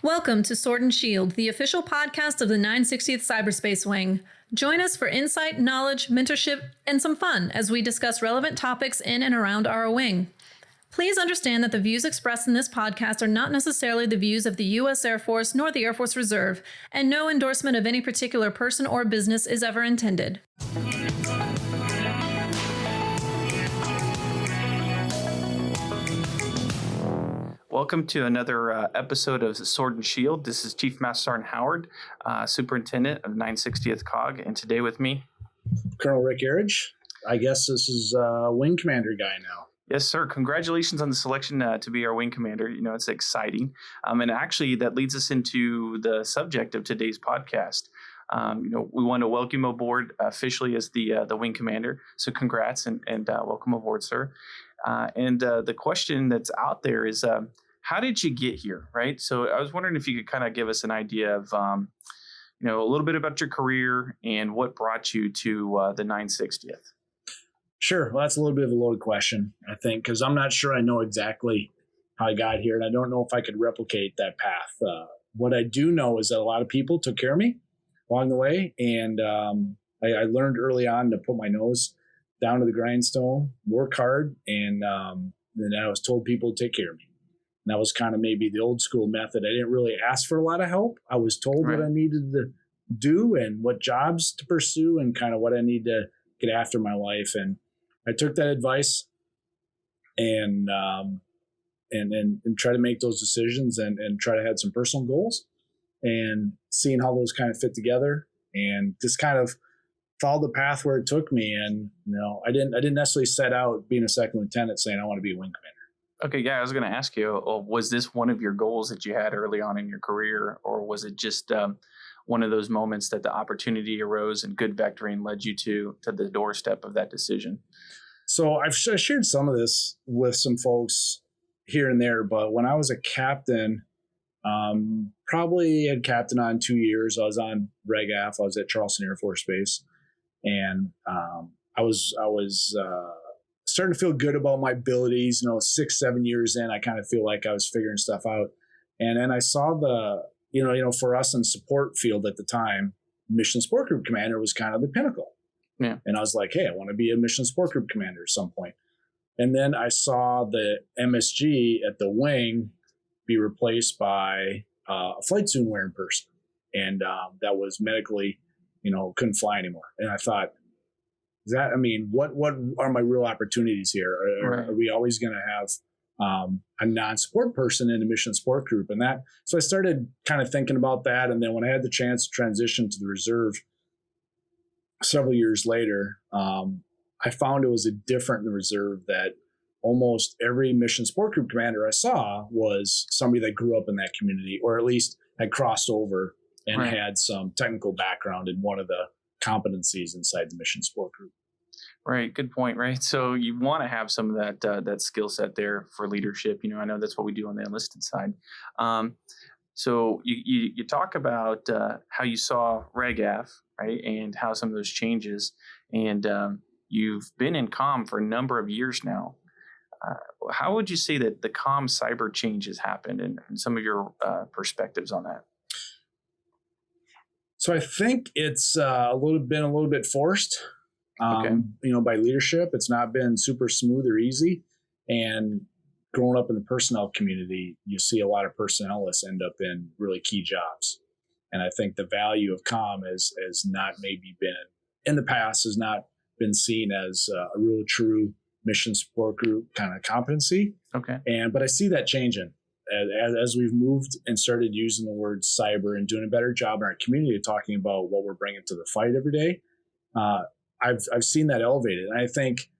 Welcome to Sword and Shield, the official podcast of the 960th Cyberspace Wing. Join us for insight, knowledge, mentorship, and some fun as we discuss relevant topics in and around our wing. Please understand that the views expressed in this podcast are not necessarily the views of the U.S. Air Force nor the Air Force Reserve, and no endorsement of any particular person or business is ever intended. Welcome to another episode of Sword and Shield. This is Chief Master Sergeant Howard, Superintendent of 960th COG, and today with me, Colonel Rick Erredge. I guess this is Wing Commander guy now. Yes, sir. Congratulations on the selection to be our Wing Commander. You know, it's exciting. And actually, that leads us into the subject of today's podcast. We want to welcome you aboard officially as the Wing Commander. So congrats and welcome aboard, sir. The question that's out there is, how did you get here, right? So I was wondering if you could kind of give us an idea of, a little bit about your career and what brought you to the 960th. Sure. Well, that's a little bit of a loaded question, I think, because I'm not sure I know exactly how I got here, and I don't know if I could replicate that path. What I do know is that a lot of people took care of me along the way, and I learned early on to put my nose down to the grindstone, work hard, and then I was told people to take care of me. And that was kind of maybe the old school method. I didn't really ask for a lot of help. I was told what I needed to do and what jobs to pursue and kind of what I need to get after my life. And I took that advice and try to make those decisions and try to have some personal goals and seeing how those kind of fit together and just kind of follow the path where it took me. And, I didn't necessarily set out being a second lieutenant saying I want to be a wing commander. Okay, yeah, I was going to ask you, was this one of your goals that you had early on in your career, or was it just one of those moments that the opportunity arose and good vectoring led you to the doorstep of that decision? So I've shared some of this with some folks here and there, but when I was a captain, probably had captain on 2 years. I was on RegAF. I was at Charleston Air Force Base, and I was starting to feel good about my abilities. 6-7 years in, I kind of feel like I was figuring stuff out. And then I saw for us in support field at the time, Mission Support Group Commander was kind of the pinnacle. Yeah. And I was like, hey, I want to be a Mission Support Group Commander at some point. And then I saw the MSG at the wing be replaced by a flight suit wearing person. And that was medically, couldn't fly anymore. And I thought, what are my real opportunities here? Are we always going to have a non-support person in the mission support group? So I started kind of thinking about that. And then when I had the chance to transition to the reserve several years later, I found it was different in the reserve that almost every mission support group commander I saw was somebody that grew up in that community, or at least had crossed over and had some technical background in one of the competencies inside the mission support group. Right. Good point. Right. So you want to have some of that skill set there for leadership. I know that's what we do on the enlisted side. So you talk about how you saw RegAF, right, and how some of those changes, and you've been in comm for a number of years now. How would you say that the comm cyber changes happened, and some of your perspectives on that? So I think it's been a little bit forced, by leadership. It's not been super smooth or easy. And growing up in the personnel community, you see a lot of personnelists end up in really key jobs. And I think the value of comm has not maybe been, in the past, has not been seen as a real true mission support group kind of competency. Okay. But I see that changing. As we've moved and started using the word cyber and doing a better job in our community of talking about what we're bringing to the fight every day, I've seen that elevated. And I think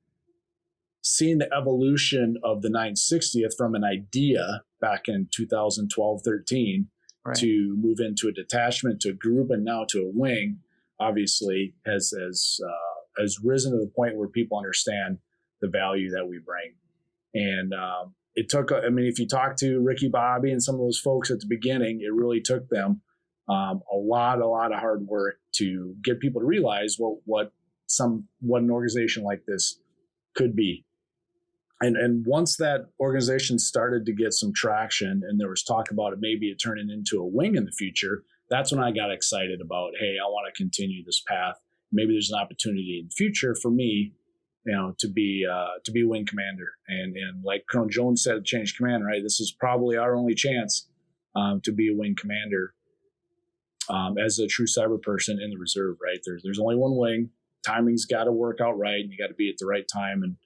seeing the evolution of the 960th from an idea back in 2012, 13 to move into a detachment, to a group, and now to a wing, obviously has risen to the point where people understand the value that we bring. And it took, if you talk to Ricky Bobby and some of those folks at the beginning, it really took them a lot of hard work to get people to realize what an organization like this could be. And once that organization started to get some traction and there was talk about it, maybe it turning into a wing in the future, that's when I got excited about, hey, I want to continue this path. Maybe there's an opportunity in the future for me, to be wing commander. And like Colonel Jones said, change command, right? This is probably our only chance to be a wing commander as a true cyber person in the reserve, right? There's only one wing. Timing's got to work out right, and you got to be at the right time and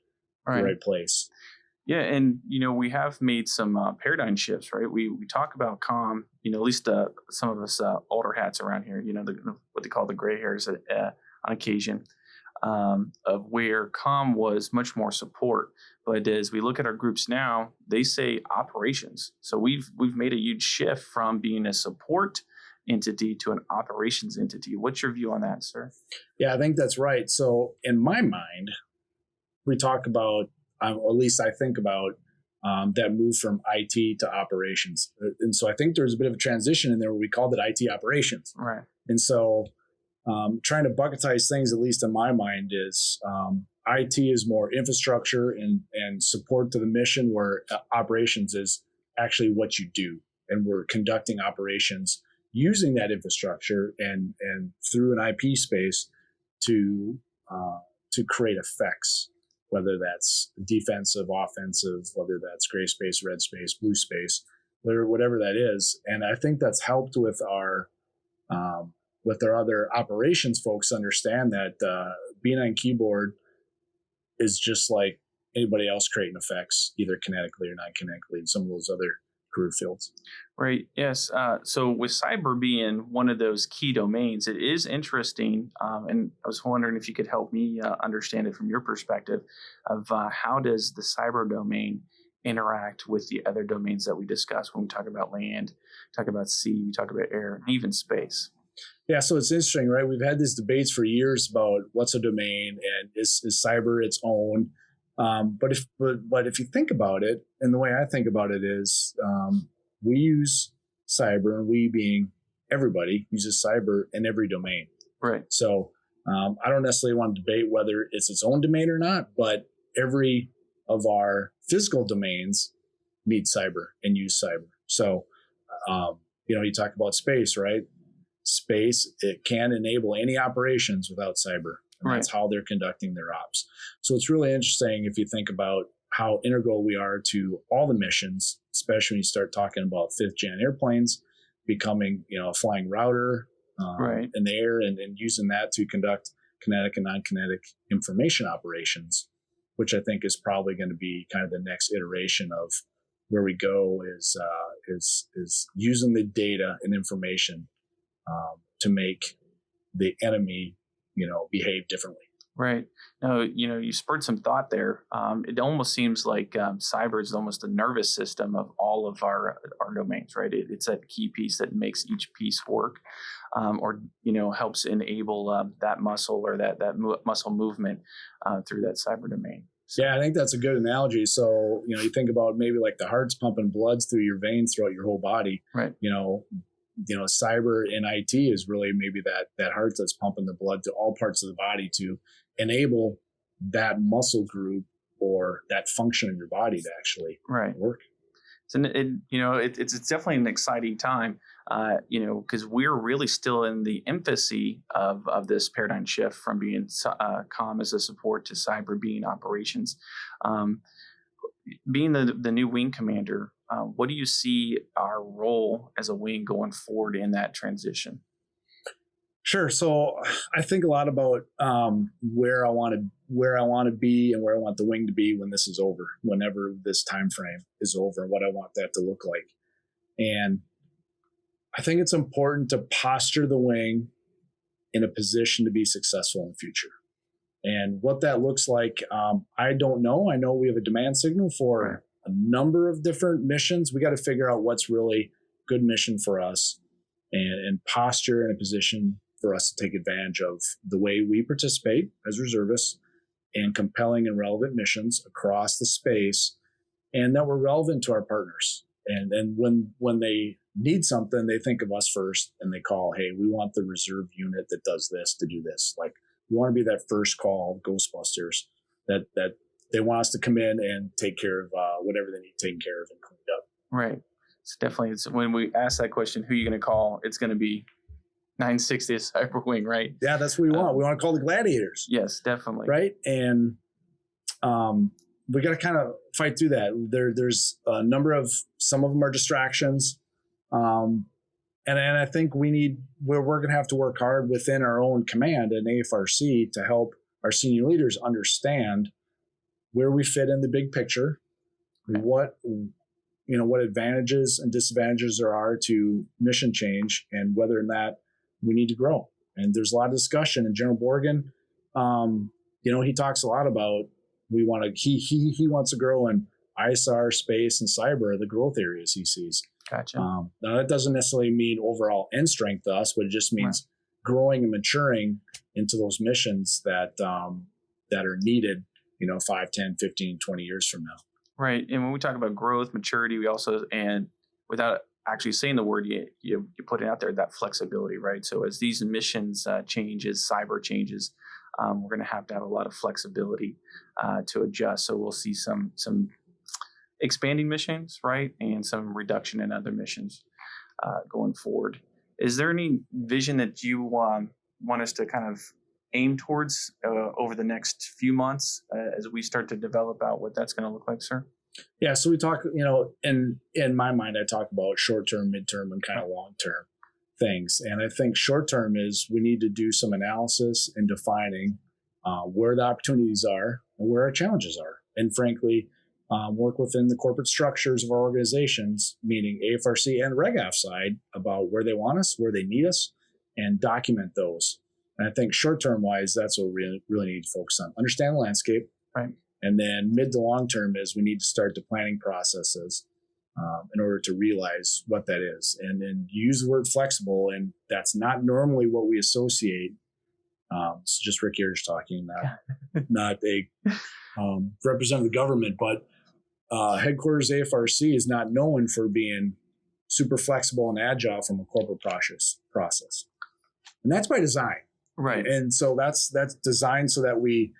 the right place. Yeah, and we have made some paradigm shifts, right? We talk about comm, at least some of us older hats around here, what they call the gray hairs on occasion, of where comm was much more support. But as we look at our groups now, they say operations. So we've made a huge shift from being a support entity to an operations entity. What's your view on that, sir? Yeah, I think that's right. So in my mind, we talk about, or at least I think about that move from IT to operations. And so I think there's a bit of a transition in there where we called it IT operations. Right. And so trying to bucketize things, at least in my mind, is IT is more infrastructure and support to the mission, where operations is actually what you do. And we're conducting operations using that infrastructure and through an IP space to create effects, whether that's defensive, offensive, whether that's gray space, red space, blue space, whatever that is. And I think that's helped with our other operations folks understand that being on keyboard is just like anybody else creating effects, either kinetically or non-kinetically in some of those other career fields. Right. Yes. So with cyber being one of those key domains, it is interesting. And I was wondering if you could help me understand it from your perspective of how does the cyber domain interact with the other domains that we discuss when we talk about land, talk about sea, we talk about air, and even space. Yeah, so it's interesting, right? We've had these debates for years about what's a domain and is cyber its own. But if you think about it, and the way I think about it is, we use cyber, and we being everybody uses cyber in every domain. Right. So I don't necessarily want to debate whether it's its own domain or not, but every of our physical domains need cyber and use cyber. So you talk about space, right? Space, it can enable any operations without cyber. And that's how they're conducting their ops. So it's really interesting if you think about how integral we are to all the missions, especially when you start talking about 5th gen airplanes becoming, a flying router in the air and using that to conduct kinetic and non-kinetic information operations, which I think is probably going to be kind of the next iteration of where we go is using the data and information to make the enemy, behave differently. Right. No, you spurred some thought there. It almost seems like cyber is almost the nervous system of all of our domains, right? It's that key piece that makes each piece work, or helps enable that muscle or that muscle movement through that cyber domain. So. Yeah, I think that's a good analogy. So you think about maybe like the heart's pumping bloods through your veins throughout your whole body. Right. Cyber and IT is really maybe that heart that's pumping the blood to all parts of the body to enable that muscle group or that function in your body to actually work. So it's definitely an exciting time, because we're really still in the infancy of this paradigm shift from being comm as a support to cyber being operations. Being the new wing commander, what do you see our role as a wing going forward in that transition? Sure. So I think a lot about where I want to be and where I want the wing to be when this is over, whenever this time frame is over, and what I want that to look like. And I think it's important to posture the wing in a position to be successful in the future. And what that looks like, I don't know. I know we have a demand signal for a number of different missions. We got to figure out what's really good mission for us and posture in a position for us to take advantage of the way we participate as reservists in compelling and relevant missions across the space, and that we're relevant to our partners. And when they need something, they think of us first and they call, hey, we want the reserve unit that does this to do this. Like, we want to be that first call Ghostbusters that they want us to come in and take care of whatever they need taken care of and cleaned up. Right. So definitely, it's when we ask that question, who are you going to call? It's going to be 960th Cyber Wing, right? Yeah, that's what we want. We want to call the gladiators. Yes, definitely. Right. And we got to kind of fight through that. There's a number of, some of them are distractions. And I think we're going to have to work hard within our own command and AFRC to help our senior leaders understand where we fit in the big picture, what advantages and disadvantages there are to mission change, and whether or not we need to grow. And there's a lot of discussion. And General Borgen, he talks a lot about he wants to grow in ISR, space, and cyber, the growth areas he sees. Gotcha. Now that doesn't necessarily mean overall end strength to us, but it just means growing and maturing into those missions that are needed, 5, 10, 15, 20 years from now. Right. And when we talk about growth, maturity, we also, and without actually saying the word, you put it out there, that flexibility, right? So as these missions changes, cyber changes, we're going to have a lot of flexibility to adjust. So we'll see some expanding missions, right? And some reduction in other missions going forward. Is there any vision that you want us to kind of aim towards over the next few months as we start to develop out what that's going to look like, sir? Yeah, so we talk, in my mind, I talk about short-term, mid-term, and kind of long-term things. And I think short-term is we need to do some analysis in defining where the opportunities are and where our challenges are. And frankly, work within the corporate structures of our organizations, meaning AFRC and RegAF side, about where they want us, where they need us, and document those. And I think short-term wise, that's what we really need to focus on. Understand the landscape. Right. And then mid to long term is we need to start the planning processes in order to realize what that is. And then use the word flexible. And that's not normally what we associate. It's just Rick Erredge talking, not a representative of the government, but headquarters AFRC is not known for being super flexible and agile from a corporate process. And that's by design. Right. And so that's designed so that we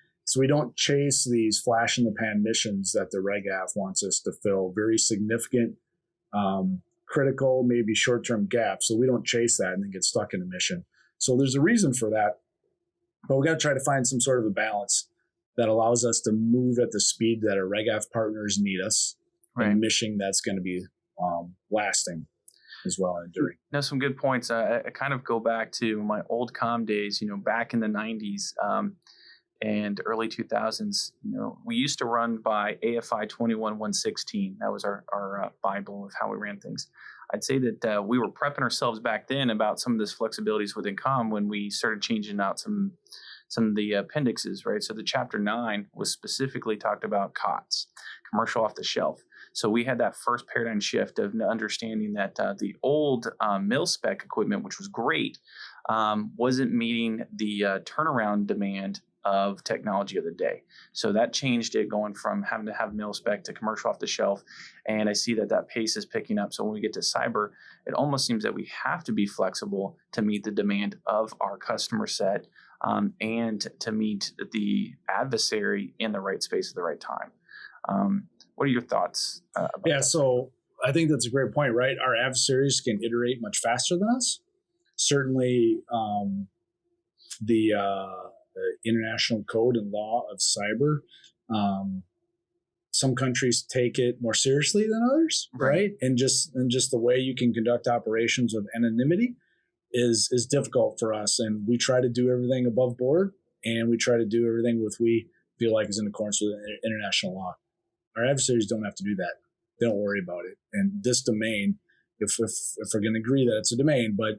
don't chase these flash in the pan missions that the RegAF wants us to fill, very significant, critical, maybe short-term gaps. So we don't chase that and then get stuck in a mission. So there's a reason for that, but we got to try to find some sort of a balance that allows us to move at the speed that our RegAF partners need us, right, and mission that's going to be lasting as well and enduring. Now, some good points. I kind of go back to my old comm days, back in the 90s and early 2000s. We used to run by AFI 21116. That was our Bible of how we ran things. I'd say that we were prepping ourselves back then about some of this flexibilities within comm when we started changing out some of the appendixes, right? So the chapter 9 was specifically talked about COTS, commercial off the shelf. So we had that first paradigm shift of understanding that the old mil-spec equipment, which was great, wasn't meeting the turnaround demand of technology of the day. So that changed it, going from having to have mil-spec to commercial off the shelf. And I see that pace is picking up. So when we get to cyber, it almost seems that we have to be flexible to meet the demand of our customer set and to meet the adversary in the right space at the right time. What are your thoughts about that? So I think that's a great point, right? Our adversaries can iterate much faster than us. Certainly, the international code and law of cyber, some countries take it more seriously than others, right? And just the way you can conduct operations with anonymity is difficult for us. And we try to do everything above board, and we try to do everything we feel like is in accordance with international law. Our adversaries don't have to do that. They don't worry about it. And this domain, if we're going to agree that it's a domain, but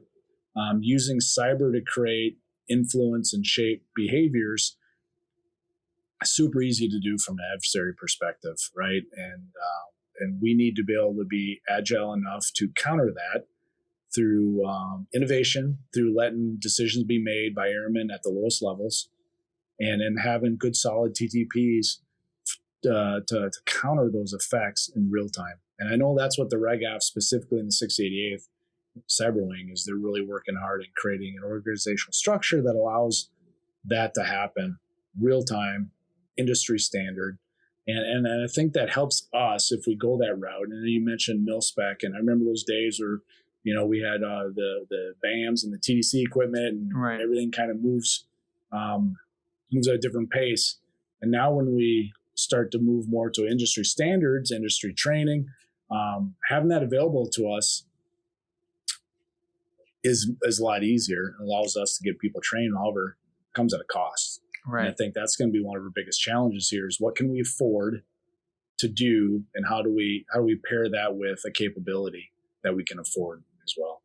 using cyber to create influence and shape behaviors, super easy to do from an adversary perspective, right? And we need to be able to be agile enough to counter that through innovation, through letting decisions be made by airmen at the lowest levels, and then having good solid TTPs to counter those effects in real time. And I know that's what the RegAF, specifically in the 688th Cyber Wing, is. They're really working hard in creating an organizational structure that allows that to happen real time, industry standard, And I think that helps us if we go that route. And then you mentioned mil-spec, and I remember those days where, we had the BAMs and the TDC equipment, and Right. everything kind of moves at a different pace. And now when we start to move more to industry standards, industry training, having that available to us is a lot easier and allows us to get people trained. However, it comes at a cost. Right. And I think that's going to be one of our biggest challenges here is what can we afford to do, and how do we pair that with a capability that we can afford as well.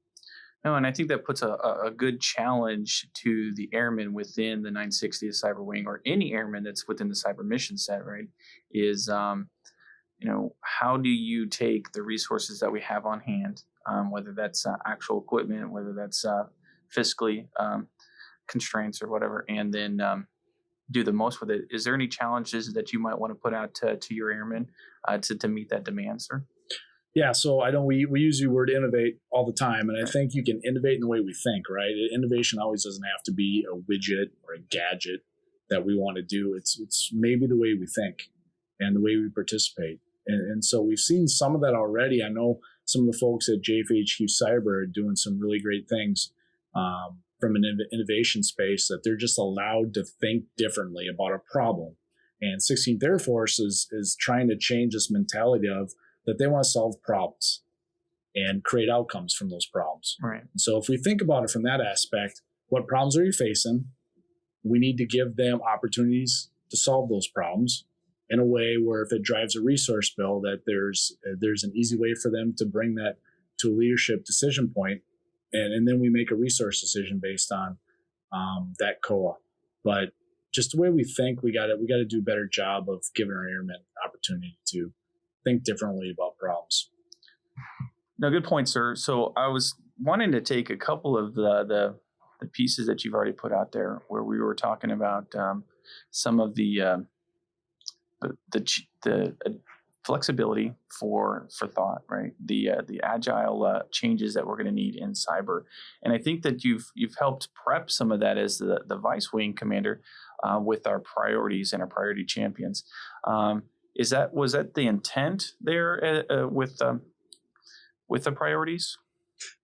No, and I think that puts a good challenge to the airmen within the 960th Cyber Wing, or any airman that's within the cyber mission set, right? Is, how do you take the resources that we have on hand, whether that's actual equipment, whether that's fiscally constraints or whatever, and then do the most with it? Is there any challenges that you might want to put out to your airmen to meet that demand, sir? Yeah, so I know we use the word innovate all the time, and I think you can innovate in the way we think, right? Innovation always doesn't have to be a widget or a gadget that we want to do. It's maybe the way we think and the way we participate. And so we've seen some of that already. I know some of the folks at JFHQ Cyber are doing some really great things from an innovation space, that they're just allowed to think differently about a problem. And 16th Air Force is trying to change this mentality of that they want to solve problems and create outcomes from those problems. Right. So if we think about it from that aspect, what problems are you facing? We need to give them opportunities to solve those problems in a way where if it drives a resource bill, that there's an easy way for them to bring that to a leadership decision point, and then we make a resource decision based on that COA. But just the way we think, we got to do a better job of giving our airmen opportunity to think differently about problems. No, good point, sir. So I was wanting to take a couple of the pieces that you've already put out there, where we were talking about some of the flexibility for thought, right? The agile changes that we're going to need in cyber, and I think that you've helped prep some of that as the Vice Wing Commander with our priorities and our priority champions. Was that the intent there with the priorities?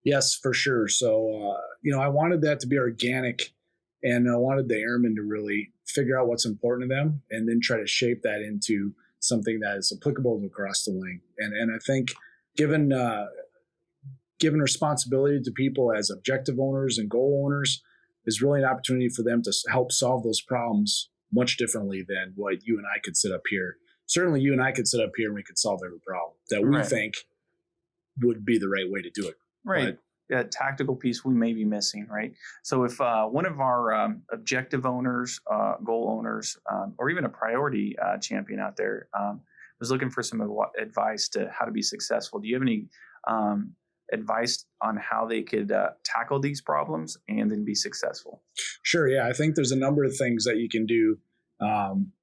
Yes, for sure. So I wanted that to be organic, and I wanted the airmen to really figure out what's important to them, and then try to shape that into something that is applicable across the wing. And I think given responsibility to people as objective owners and goal owners is really an opportunity for them to help solve those problems much differently than what you and I could sit up here. Certainly you and I could sit up here and we could solve every problem that we think would be the right way to do it. Right. But that tactical piece we may be missing, right? So if one of our objective owners, goal owners, or even a priority champion out there was looking for some advice to how to be successful, do you have any advice on how they could tackle these problems and then be successful? Sure. Yeah. I think there's a number of things that you can do.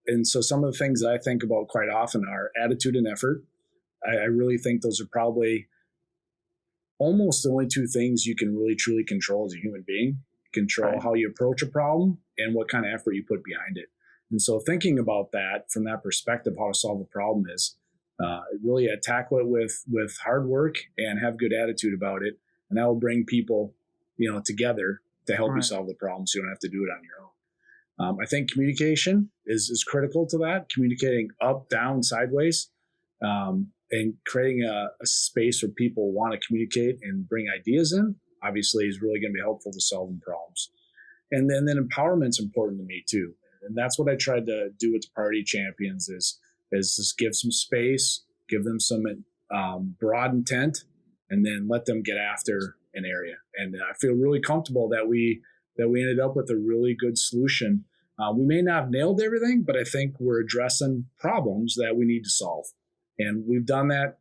And so some of the things that I think about quite often are attitude and effort. I really think those are probably almost the only two things you can really truly control as a human being. Control how you approach a problem and what kind of effort you put behind it. And so thinking about that from that perspective, how to solve a problem is really tackle it with hard work and have good attitude about it. And that will bring people, together to help you solve the problem, so you don't have to do it on your own. I think communication is critical to that, communicating up, down, sideways, and creating a space where people want to communicate and bring ideas in, obviously, is really going to be helpful to solving problems. And then empowerment's important to me too. And that's what I tried to do with the priority champions is just give some space, give them some broad intent, and then let them get after an area. And I feel really comfortable that we ended up with a really good solution. We may not have nailed everything, but I think we're addressing problems that we need to solve. And we've done that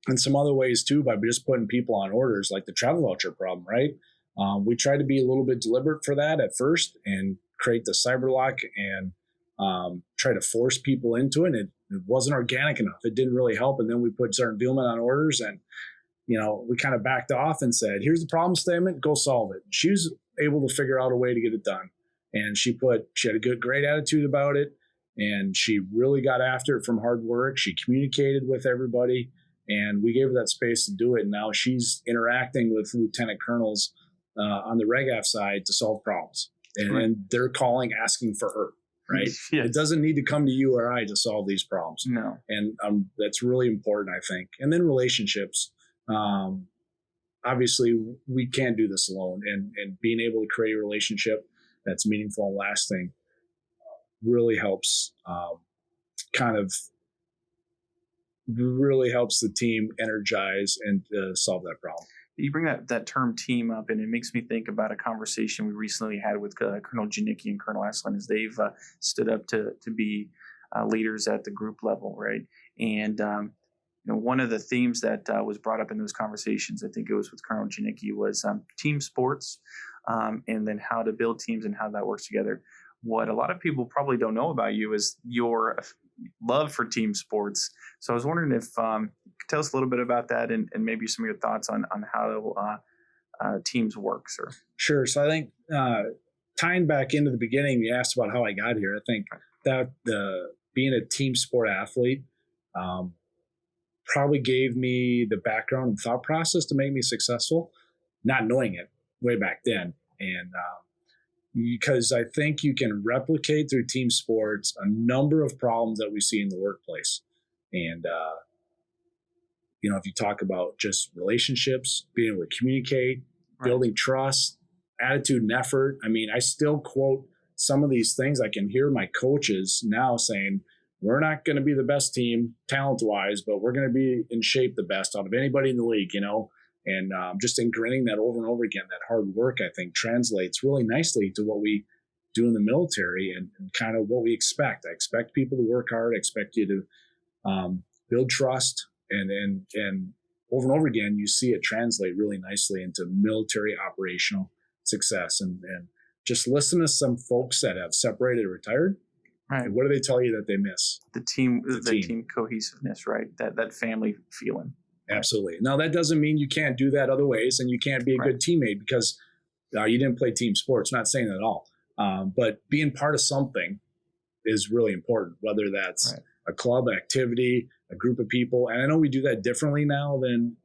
in some other ways too, by just putting people on orders, like the travel voucher problem, right? We tried to be a little bit deliberate for that at first and create the cyber lock and try to force people into it. It wasn't organic enough. It didn't really help. And then we put Sergeant Vielman on orders, and we kind of backed off and said, here's the problem statement, go solve it. She was able to figure out a way to get it done. And she had a great attitude about it. And she really got after it from hard work. She communicated with everybody, and we gave her that space to do it. And now she's interacting with lieutenant colonels on the RegAF side to solve problems. And they're calling, asking for her, right? Yes. It doesn't need to come to you or I to solve these problems. No. And that's really important, I think. And then relationships. Obviously, we can't do this alone. And being able to create a relationship that's meaningful and lasting really helps really helps the team energize and solve that problem. You bring that term team up, and it makes me think about a conversation we recently had with Colonel Janicki and Colonel Estlin as they've stood up to be leaders at the group level, right? And one of the themes that was brought up in those conversations, I think it was with Colonel Janicki, was team sports, and then how to build teams and how that works together. What a lot of people probably don't know about you is your love for team sports. So I was wondering if you could tell us a little bit about that and maybe some of your thoughts on how teams work, sir. Sure. So I think tying back into the beginning, you asked about how I got here. I think that being a team sport athlete probably gave me the background and thought process to make me successful, not knowing it way back then. And because I think you can replicate through team sports a number of problems that we see in the workplace. And, if you talk about just relationships, being able to communicate, building trust, attitude and effort. I mean, I still quote some of these things. I can hear my coaches now saying, we're not going to be the best team talent-wise, but we're going to be in shape the best out of anybody in the league, And just ingraining that over and over again, that hard work, I think, translates really nicely to what we do in the military and kind of what we expect. I expect people to work hard. I expect you to build trust. And over and over again, you see it translate really nicely into military operational success. And just listen to some folks that have separated or retired. Right. What do they tell you that they miss? The team cohesiveness, right? That family feeling. Absolutely. Now, that doesn't mean you can't do that other ways and you can't be a good teammate because you didn't play team sports. Not saying that at all. But being part of something is really important, whether that's a club activity, a group of people. And I know we do that differently now than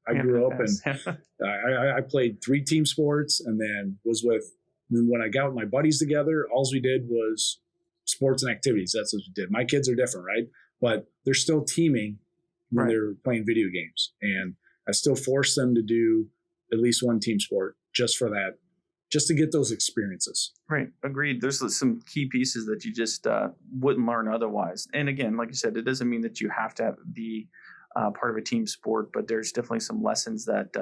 I grew up. And I played 3 team sports and then when I got with my buddies together, all we did was sports and activities. That's what we did. My kids are different, right? But they're still teaming when they're playing video games. And I still force them to do at least one team sport just for that, just to get those experiences. Right. Agreed. There's some key pieces that you just wouldn't learn otherwise. And again, like you said, it doesn't mean that you have to be part of a team sport, but there's definitely some lessons that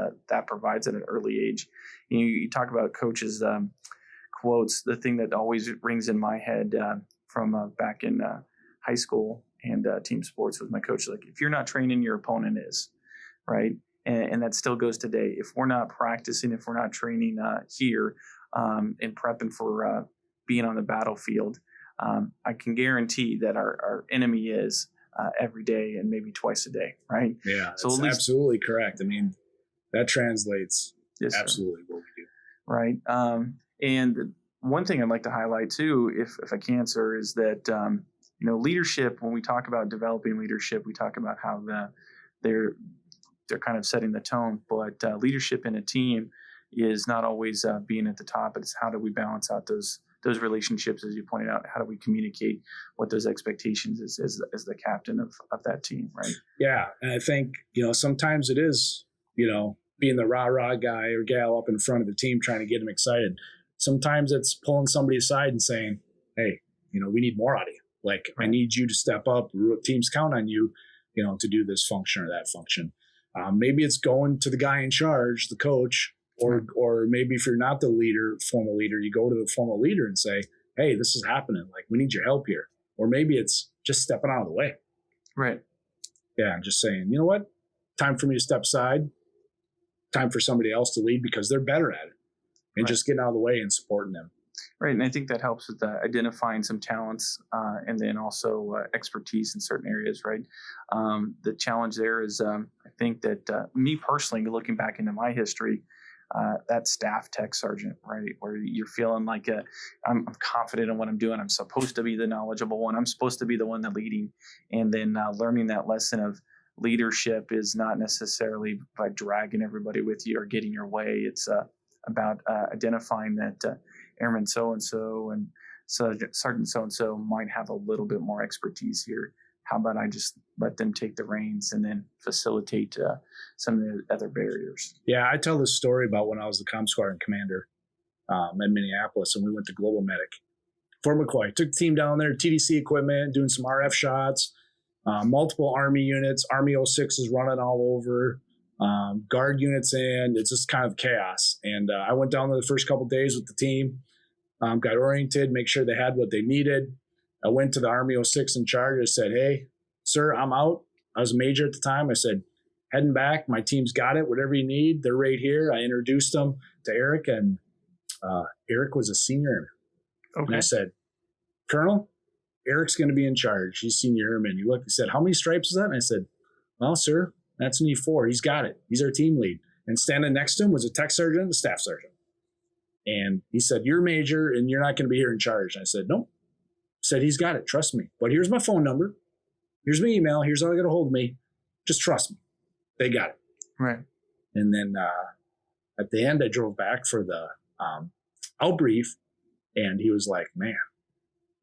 provides at an early age. You talk about coaches' quotes. The thing that always rings in my head from back in high school and team sports was my coach. Like, if you're not training, your opponent is, right? And that still goes today. If we're not practicing, if we're not training here and prepping for being on the battlefield, I can guarantee that our enemy is every day and maybe twice a day, right? Yeah, so that's absolutely correct. I mean, that translates absolutely what we do. Right. And one thing I'd like to highlight too, if I can, sir, is that leadership. When we talk about developing leadership, we talk about how they're kind of setting the tone. But leadership in a team is not always being at the top. It's how do we balance out those relationships, as you pointed out. How do we communicate what those expectations is as the captain of that team, right? Yeah, and I think sometimes it is being the rah-rah guy or gal up in front of the team trying to get them excited. Sometimes it's pulling somebody aside and saying, hey, we need more out of you. Like, I need you to step up. Teams count on you, to do this function or that function. Maybe it's going to the guy in charge, the coach, or maybe if you're not the formal leader, you go to the formal leader and say, hey, this is happening. Like, we need your help here. Or maybe it's just stepping out of the way. Right. Yeah, I'm just saying, you know what? Time for me to step aside. Time for somebody else to lead because they're better at it. And just getting out of the way and supporting them. Right. And I think that helps with identifying some talents and then also expertise in certain areas, right? The challenge there is I think that me personally, looking back into my history, that staff tech sergeant, right? Where you're feeling like I'm confident in what I'm doing. I'm supposed to be the knowledgeable one. I'm supposed to be the one that leading. And then learning that lesson of leadership is not necessarily by dragging everybody with you or getting your way. It's about identifying that airman so-and-so and sergeant so-and-so might have a little bit more expertise here. How about I just let them take the reins and then facilitate some of the other barriers? Yeah, I tell this story about when I was the comm squadron commander in Minneapolis, and we went to Global Medic. Fort McCoy, took the team down there, TDC equipment, doing some RF shots, multiple Army units, Army 06 is running all over, guard units in. It's just kind of chaos. And I went down there the first couple of days with the team, got oriented, make sure they had what they needed. I went to the Army 06 in charge. I said, hey, sir, I'm out. I was a major at the time. I said, heading back. My team's got it. Whatever you need, they're right here. I introduced them to Eric, and Eric was a senior airman. Okay. And I said, Colonel, Eric's going to be in charge. He's senior airman. He looked, he said, how many stripes is that? And I said, well, sir, that's an E4. He's got it. He's our team lead. And standing next to him was a tech sergeant and a staff sergeant. And he said, you're major and you're not going to be here in charge. And I said, nope. Said, he's got it. Trust me. But here's my phone number. Here's my email. Here's how to get a hold of me. Just trust me. They got it. Right. And then at the end, I drove back for the outbrief, and he was like, man,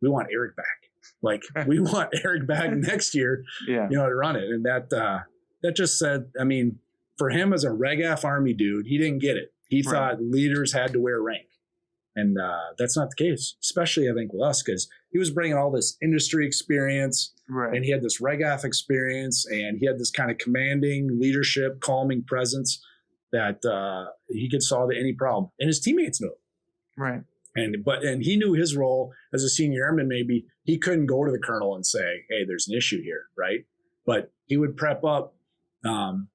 we want Eric back. Like, we want Eric back next year, Yeah. to run it. And that just said, I mean, for him as a Reg F Army dude, he didn't get it. He thought leaders had to wear rank. And that's not the case, especially I think with us, because he was bringing all this industry experience, and he had this Reg F experience, and he had this kind of commanding leadership, calming presence that he could solve any problem, and his teammates knew it. Right. And he knew his role as a senior airman. Maybe he couldn't go to the colonel and say, "Hey, there's an issue here," right? But he would prep up, I'll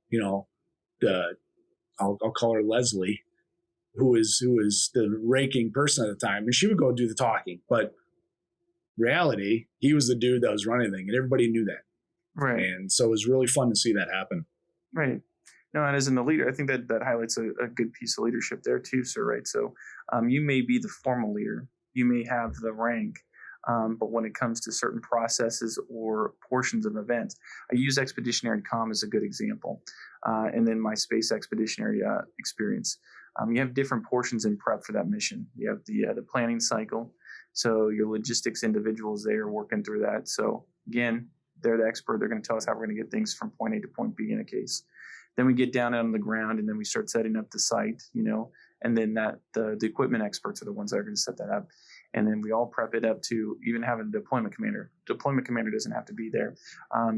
call her Leslie, who is the ranking person at the time, and she would go do the talking. But reality, he was the dude that was running things, and everybody knew that. Right. And so it was really fun to see that happen. Right. No, and as in the leader, I think that highlights a good piece of leadership there too, sir. Right. So you may be the formal leader, you may have the rank, but when it comes to certain processes or portions of events, I use expeditionary comm as a good example, and then my space expeditionary experience. You have different portions in prep for that mission. You have the planning cycle. So your logistics individuals, they are working through that. So again, they're the expert. They're going to tell us how we're going to get things from point A to point B in a case. Then we get down on the ground, and then we start setting up the site, and then the equipment experts are the ones that are going to set that up. And then we all prep it up to even having a deployment commander. Deployment commander doesn't have to be there.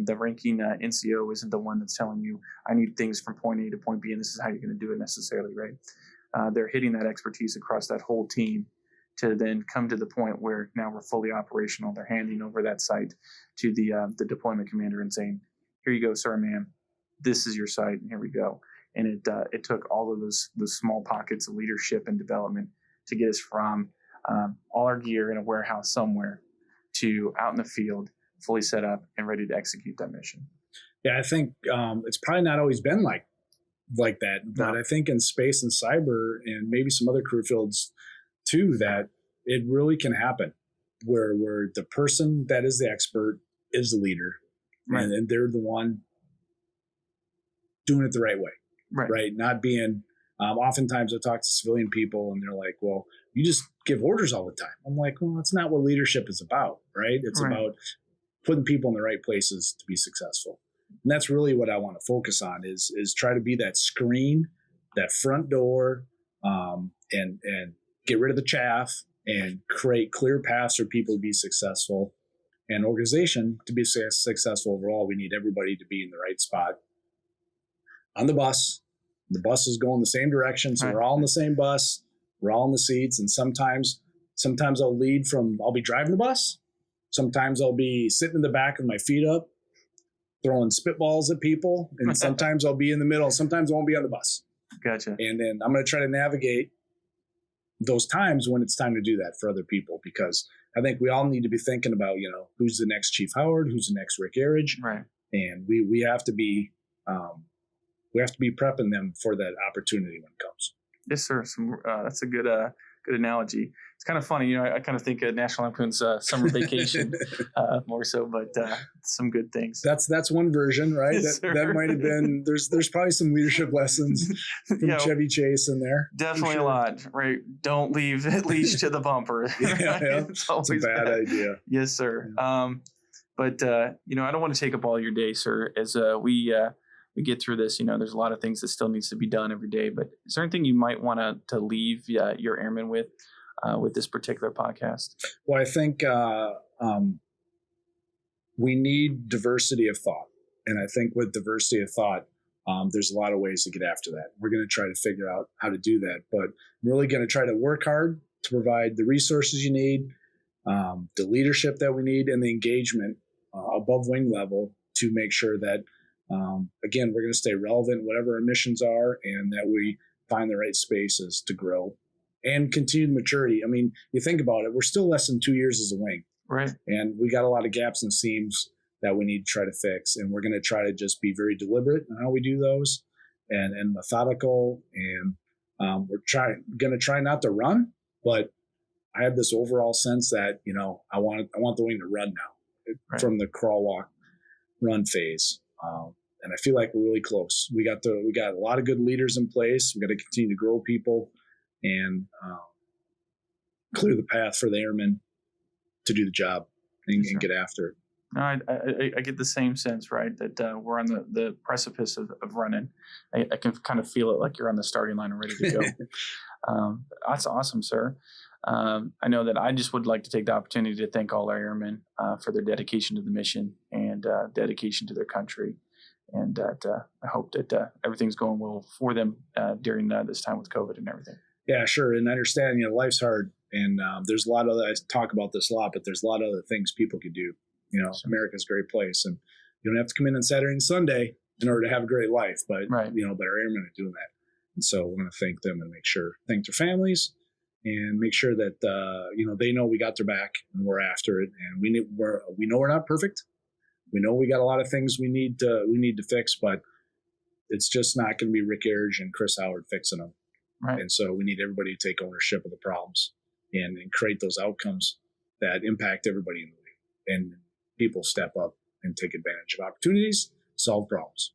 The ranking NCO isn't the one that's telling you, I need things from point A to point B, and this is how you're going to do it necessarily, right? They're hitting that expertise across that whole team to then come to the point where now we're fully operational. They're handing over that site to the deployment commander and saying, here you go, sir, ma'am. This is your site, and here we go. And it took all of those small pockets of leadership and development to get us from all our gear in a warehouse somewhere to out in the field, fully set up and ready to execute that mission. Yeah, I think it's probably not always been like that, but I think in space and cyber and maybe some other career fields too, that it really can happen where the person that is the expert is the leader, right. and they're the one doing it the right way, right? Not being oftentimes I talk to civilian people and they're like, well, you just give orders all the time. I'm like, well, that's not what leadership is about, right? It's about putting people in the right places to be successful. And that's really what I want to focus on is try to be that screen, that front door, and get rid of the chaff and create clear paths for people to be successful. And organization to be successful overall, we need everybody to be in the right spot on the bus. The bus is going the same direction, so we're all in the same bus. We're all in the seats, and sometimes I'll be driving the bus. Sometimes I'll be sitting in the back with my feet up, throwing spitballs at people, and sometimes I'll be in the middle. Sometimes I won't be on the bus. Gotcha. And then I'm going to try to navigate those times when it's time to do that for other people, because I think we all need to be thinking about, who's the next Chief Howard, who's the next Rick Erredge, right? And we have to be prepping them for that opportunity when it comes. Yes, sir. That's a good analogy. It's kind of funny, I kind of think of National Lampoon's Summer Vacation more so, but some good things. That's one version, right? Yes, that might have been. There's probably some leadership lessons from Chevy Chase in there. Definitely a lot, right? Don't leave it leash to the bumper. Yeah. It's a bad idea. Yes, sir. Yeah. But I don't want to take up all your day, sir. As we get through this, there's a lot of things that still needs to be done every day. But is there anything you might want to leave your airmen with this particular podcast? Well, I think we need diversity of thought, and I think with diversity of thought, there's a lot of ways to get after that. We're going to try to figure out how to do that, but I'm really going to try to work hard to provide the resources you need, the leadership that we need, and the engagement above wing level to make sure that, again, we're going to stay relevant, whatever our missions are, and that we find the right spaces to grow and continued maturity. I mean, you think about it, we're still less than 2 years as a wing. Right. And we got a lot of gaps and seams that we need to try to fix. And we're going to try to just be very deliberate in how we do those and methodical. And we're going to try not to run, but I have this overall sense that, I want the wing to run now from the crawl, walk, run phase. And I feel like we're really close. We got a lot of good leaders in place. We got to continue to grow people and clear the path for the airmen to do the job and get after it. No, I get the same sense, right? That we're on the precipice of running. I can kind of feel it, like you're on the starting line and ready to go. That's awesome, sir. I know that I just would like to take the opportunity to thank all our airmen for their dedication to the mission and dedication to their country. And I hope that everything's going well for them during this time with COVID and everything. Yeah, sure. And I understand, life's hard. And there's a lot of, I talk about this a lot, but there's a lot of other things people could do. America's a great place. And you don't have to come in on Saturday and Sunday in order to have a great life. But, right. But our airmen are doing that. And so we want to thank them and thank their families and make sure that, they know we got their back and we're after it. And we know we're not perfect. We know we got a lot of things we need to fix, but it's just not going to be Rick Erredge and Chris Howard fixing them. Right. And so we need everybody to take ownership of the problems and create those outcomes that impact everybody in the league. And people step up and take advantage of opportunities, solve problems.